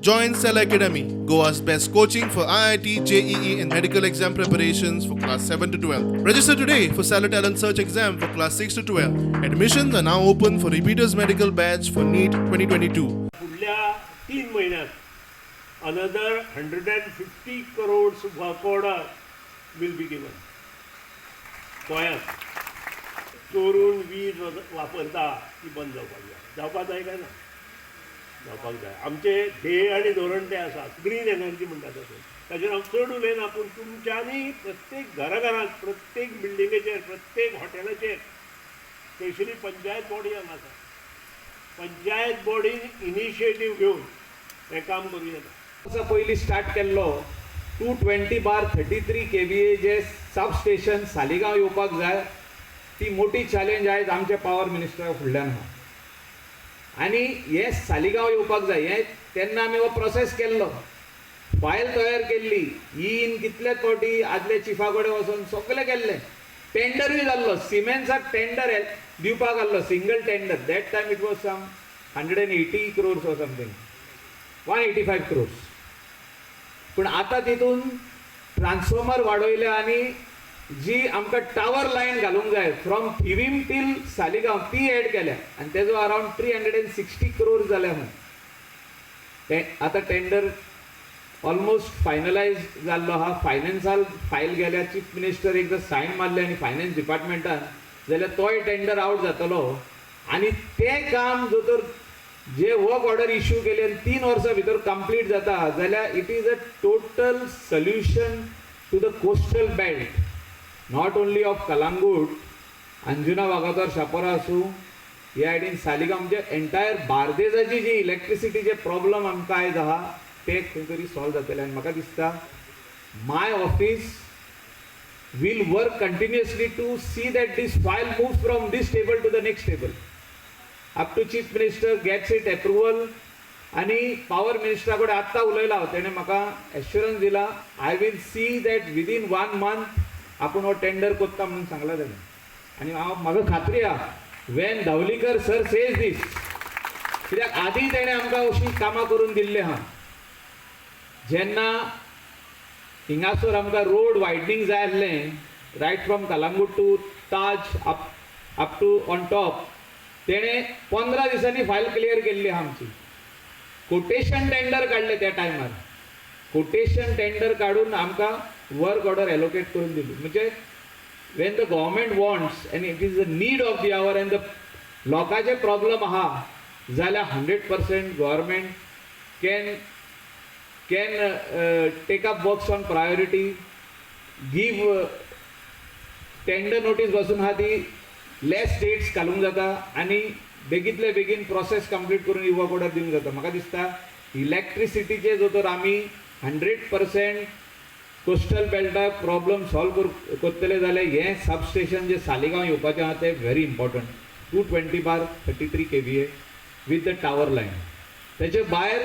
Join Cell Academy, Goa's best coaching for IIT, JEE, and medical exam preparations for class 7 to 12. Register today for Cell Talent Search exam for class 6 to 12. Admissions are now open for repeaters medical batch for NEET 2022. पुढल्या 3 महिन्यात another 150 crores work order will be given. गोंयांत चोरून वीज वापरता ती बंद जावपाक जाय काय ना जावपाक जाय. आमचे ध्येय आनी धोरण तें आसा ग्रीन एनर्जी म्हणटा तशें. ताचेर हांव चड उलयना, पूण तुमच्यांनी प्रत्येक घराघरांत, प्रत्येक बिल्डिंगेचेर, प्रत्येक हॉटेलाचेर, स्पेशली पंचायत बॉडी हांगा आसा, पंचायत बॉडीन इनिशिएटीव घेवन हें काम करूं येता. पयलीं स्टार्ट केल्लो 220/33 kVA जे सब स्टेशन सालिगांव येवपाक जाय, ती मोठी चॅलेंज आयज आमच्या पावर मिनिस्टरा फुडल्यान आहा. आनी हे सालिगांव येवपाक जाय, हे तेन्ना आमी हो प्रोसेस केल्लो, फायल तयार केल्ली, इन कितलेच फावटी आदले चिफा कडेन वचून सगळें केल्लें. टेंडरूय जाल्लो, सिमेंट्साक टेंडर दिवपाक आसलो, single tender. That time it was some 180 crores or something, 185 crores. पूण आतां तितून ट्रान्सफॉर्मर वाडयले आनी जी आमकां टावर लायन घालूंक जाय फ्रॉम थिवीम टील सालिगांव ती एड केल्या आनी तेजो अरावंड 360 crores जाल्या. आतां टेंडर ऑलमोस्ट फायनलायज जाल्लो आहा. फायनान्साल फायल गेल्या, चीफ मिनिस्टर एकदां सायन मारले आनी फायनान्स डिपार्टमेंटान, जाल्यार तोय टेंडर आवट जातलो. आनी तें काम जर जे वर्क ऑर्डर इश्यू केले आनी 3 वर्सां भितर कंप्लीट जाता जाल्यार it is a total solution to the coastal belt, not only of Calangute, Anjuna Vagator Chapora आसूं, ह्या सायडीन सालिगांव, म्हणजे एंटायर बार्देजाची जी इलेक्ट्रिसिटीचे प्रॉब्लम आमकां आयज आहा ते खंय तरी सॉल्व जातले. आनी म्हाका दिसता my office will work continuously to see that this file moves from this table to the next table up to chief minister gets it approval. आनी पावर मिनिस्टरा कडेन आत्तां उलयला हांव, तेणें म्हाका एश्युरन्स दिला, I will see that within 1 month आपण हो टेंडर करता म्हणून सांगला ताणें. आनी म्हाका खात्री आहा वेन धावलीकर सर सेज दीस, कित्याक आदी तेणें आमकां अशीं कामां करून दिल्लीं आहा. जेन्ना हिंगासर आमकां रोड वायडनींग जाय आसलें, right from Calangute to Taj up to on top, तेणें 15 दिसांनी फायल क्लियर केल्ली आहा आमची. कोटेशन टेंडर काडले त्या टायमार, कोटेशन टेंडर काडून आमकां वर्क ऑर्डर एलोकेट करून दिली. म्हणजे when the government wants and it is the need of the hour and the लोकांचे प्रॉब्लम आहा जाल्यार 100% government can take up works on priority, give tender notice बसून आहा ती लेस डेट्स घालूंक जाता आनी बेगींतले बेगीन प्रोसेस कंप्लीट करून ही वर्क ऑर्डर दिवंक जाता. म्हाका दिसता इलेक्ट्रिसिटीचे जो तर आमी 100% कोस्टल बेल्टाक प्रॉब्लम सॉल्व करतले जाल्यार हें सबस्टेशन जे सालिगांव येवपाचें आहा तें very important. 220/33 kVA with the tower line. तेचे भायर